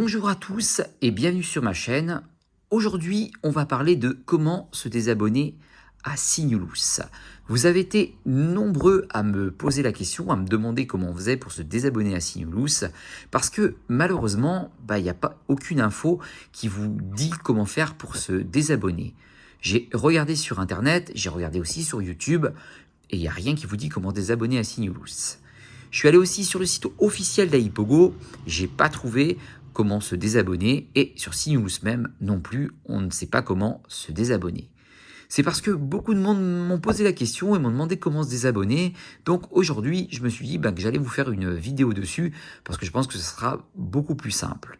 Bonjour à tous et bienvenue sur ma chaîne. Aujourd'hui, on va parler de comment se désabonner à Sinulus. Vous avez été nombreux à me poser la question, à me demander comment on faisait pour se désabonner à Sinulus, parce que malheureusement, il n'y a pas aucune info qui vous dit comment faire pour se désabonner. J'ai regardé sur internet, j'ai regardé aussi sur YouTube, et il n'y a rien qui vous dit comment désabonner à Sinulus. Je suis allé aussi sur le site officiel d'Aipogo, j'ai pas trouvé comment se désabonner, et sur Sinulus même non plus, on ne sait pas comment se désabonner. C'est parce que beaucoup de monde m'ont posé la question et m'ont demandé comment se désabonner. Donc aujourd'hui, je me suis dit que j'allais vous faire une vidéo dessus parce que je pense que ce sera beaucoup plus simple.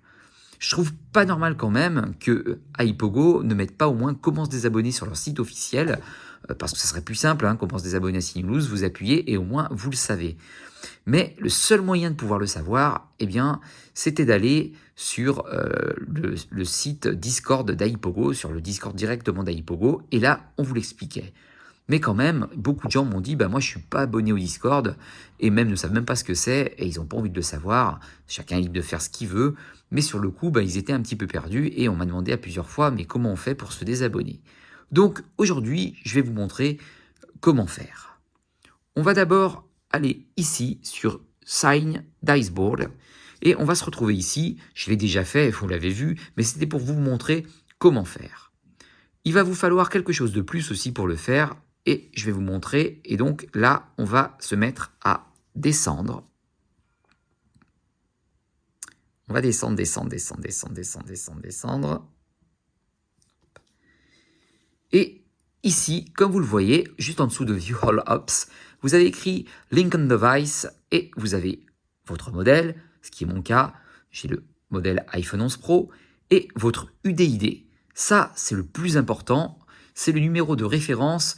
Je trouve pas normal quand même que Aipogo ne mette pas au moins comment se désabonner sur leur site officiel parce que ça serait plus simple, comment se désabonner à Sinulus, vous appuyez et au moins vous le savez. Mais le seul moyen de pouvoir le savoir, c'était d'aller sur le site Discord d'Aipogo, sur le Discord directement d'Aipogo, et là, on vous l'expliquait. Mais quand même, beaucoup de gens m'ont dit, moi je suis pas abonné au Discord, et même ne savent même pas ce que c'est, et ils n'ont pas envie de le savoir, chacun est libre de faire ce qu'il veut, mais sur le coup, ils étaient un petit peu perdus, et on m'a demandé à plusieurs fois, mais comment on fait pour se désabonner? Donc aujourd'hui, je vais vous montrer comment faire. On va d'abord aller ici sur Sign Diceboard et on va se retrouver ici. Je l'ai déjà fait, vous l'avez vu, mais c'était pour vous montrer comment faire. Il va vous falloir quelque chose de plus aussi pour le faire et je vais vous montrer. Et donc là, on va se mettre à descendre. On va descendre. Et ici, comme vous le voyez, juste en dessous de View All Apps, vous avez écrit Link on Device et vous avez votre modèle, ce qui est mon cas, j'ai le modèle iPhone 11 Pro, et votre UDID. Ça, c'est le plus important, c'est le numéro de référence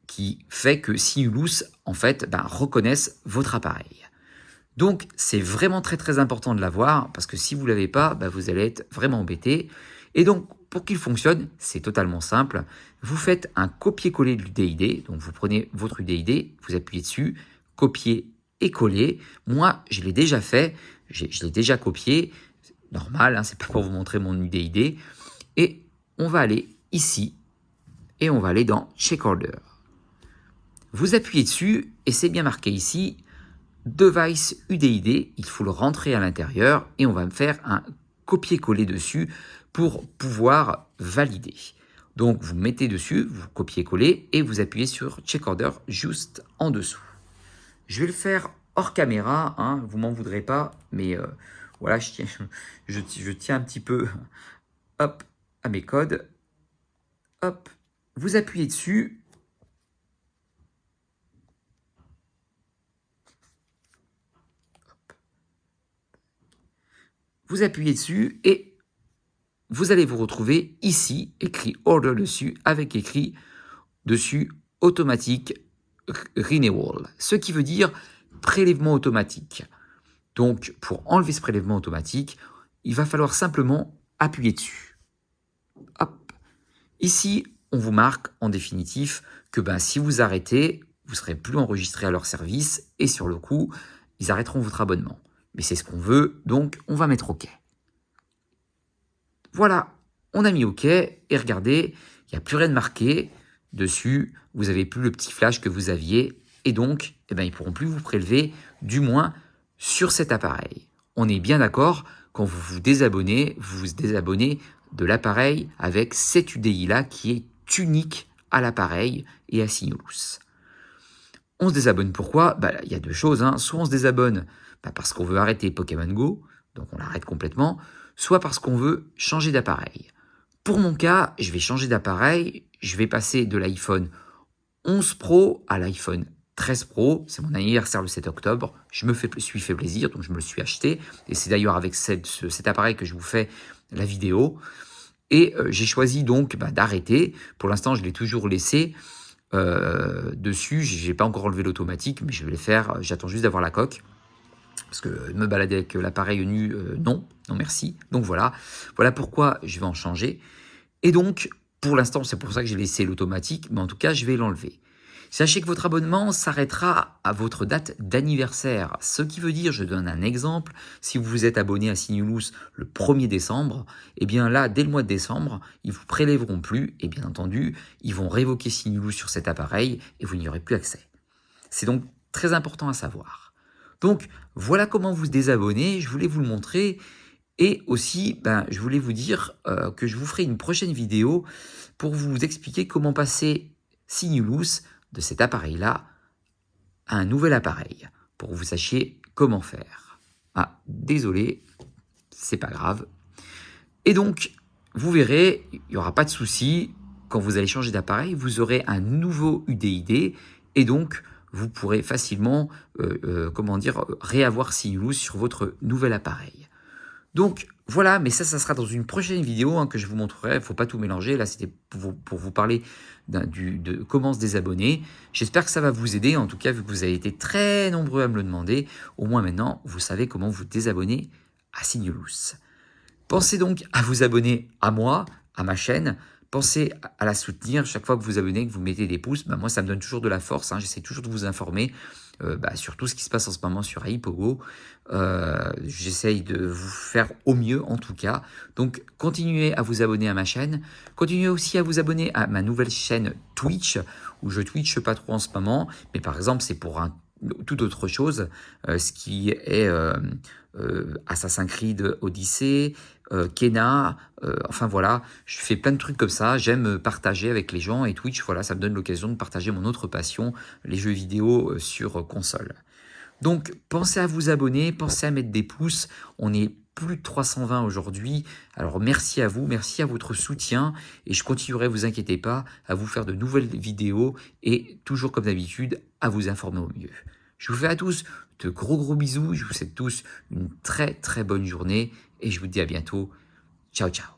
qui fait que Sinulus, en fait, reconnaisse votre appareil. Donc, c'est vraiment très important de l'avoir, parce que si vous ne l'avez pas, vous allez être vraiment embêté. Et donc, pour qu'il fonctionne, c'est totalement simple. Vous faites un copier-coller de l'UDID. Donc, vous prenez votre UDID, vous appuyez dessus, copier et coller. Moi, je l'ai déjà fait, je l'ai déjà copié. Normal, c'est pas pour vous montrer mon UDID. Et on va aller ici, et on va aller dans Check Order. Vous appuyez dessus, et c'est bien marqué ici, Device UDID, il faut le rentrer à l'intérieur et on va me faire un copier-coller dessus pour pouvoir valider. Donc vous mettez dessus, vous copiez-coller et vous appuyez sur Check Order juste en dessous. Je vais le faire hors caméra, vous m'en voudrez pas, mais voilà, je tiens un petit peu hop, à mes codes. Hop, vous appuyez dessus. Vous appuyez dessus et vous allez vous retrouver ici, écrit Order dessus, avec écrit dessus Automatic Renewal, ce qui veut dire prélèvement automatique. Donc, pour enlever ce prélèvement automatique, il va falloir simplement appuyer dessus. Hop. Ici, on vous marque en définitif que si vous arrêtez, vous ne serez plus enregistré à leur service et sur le coup, ils arrêteront votre abonnement. Mais c'est ce qu'on veut, donc on va mettre OK. Voilà, on a mis OK, et regardez, il n'y a plus rien de marqué dessus, vous n'avez plus le petit flash que vous aviez, et donc, ils ne pourront plus vous prélever, du moins sur cet appareil. On est bien d'accord, quand vous vous désabonnez de l'appareil avec cette UDI-là qui est unique à l'appareil et à Sinulus. On se désabonne pourquoi? Il y a deux choses, soit on se désabonne parce qu'on veut arrêter Pokémon Go, donc on l'arrête complètement, soit parce qu'on veut changer d'appareil. Pour mon cas, je vais changer d'appareil, je vais passer de l'iPhone 11 Pro à l'iPhone 13 Pro, c'est mon anniversaire le 7 octobre, je me suis fait plaisir, donc je me le suis acheté, et c'est d'ailleurs avec cet appareil que je vous fais la vidéo, et j'ai choisi donc d'arrêter, pour l'instant je l'ai toujours laissé, dessus, j'ai pas encore enlevé l'automatique, mais je vais le faire, j'attends juste d'avoir la coque, parce que me balader avec l'appareil nu, non merci. Donc voilà pourquoi je vais en changer. Et donc, pour l'instant, c'est pour ça que j'ai laissé l'automatique, mais en tout cas, je vais l'enlever. Sachez que votre abonnement s'arrêtera à votre date d'anniversaire. Ce qui veut dire, je donne un exemple, si vous vous êtes abonné à Sinulus le 1er décembre, eh bien là, dès le mois de décembre, ils vous prélèveront plus et bien entendu, ils vont révoquer Sinulus sur cet appareil et vous n'y aurez plus accès. C'est donc très important à savoir. Donc, voilà comment vous désabonner. Je voulais vous le montrer. Et aussi, je voulais vous dire que je vous ferai une prochaine vidéo pour vous expliquer comment passer Sinulus de cet appareil-là à un nouvel appareil, pour que vous sachiez comment faire. Ah, désolé, c'est pas grave. Et donc, vous verrez, il n'y aura pas de souci. Quand vous allez changer d'appareil, vous aurez un nouveau UDID et donc vous pourrez facilement réavoir Sinulus sur votre nouvel appareil. Donc voilà, mais ça sera dans une prochaine vidéo que je vous montrerai. Il ne faut pas tout mélanger. Là, c'était pour vous parler de comment se désabonner. J'espère que ça va vous aider. En tout cas, vu que vous avez été très nombreux à me le demander, au moins maintenant, vous savez comment vous désabonner à Sinulus. Pensez donc à vous abonner à moi, à ma chaîne. Pensez à la soutenir. Chaque fois que vous vous abonnez, que vous mettez des pouces, moi, ça me donne toujours de la force. J'essaie toujours de vous informer sur tout ce qui se passe en ce moment sur AIPogo. J'essaye de vous faire au mieux, en tout cas. Donc, continuez à vous abonner à ma chaîne. Continuez aussi à vous abonner à ma nouvelle chaîne Twitch, où je Twitch pas trop en ce moment. Mais par exemple, c'est pour toute autre chose, ce qui est Assassin's Creed Odyssey, Kena, enfin voilà, je fais plein de trucs comme ça, j'aime partager avec les gens et Twitch, voilà, ça me donne l'occasion de partager mon autre passion, les jeux vidéo sur console. Donc pensez à vous abonner, pensez à mettre des pouces, on est plus de 320 aujourd'hui, alors merci à vous, merci à votre soutien et je continuerai, vous inquiétez pas, à vous faire de nouvelles vidéos et toujours comme d'habitude, à vous informer au mieux. Je vous fais à tous de gros bisous, je vous souhaite tous une très bonne journée et je vous dis à bientôt. Ciao ciao.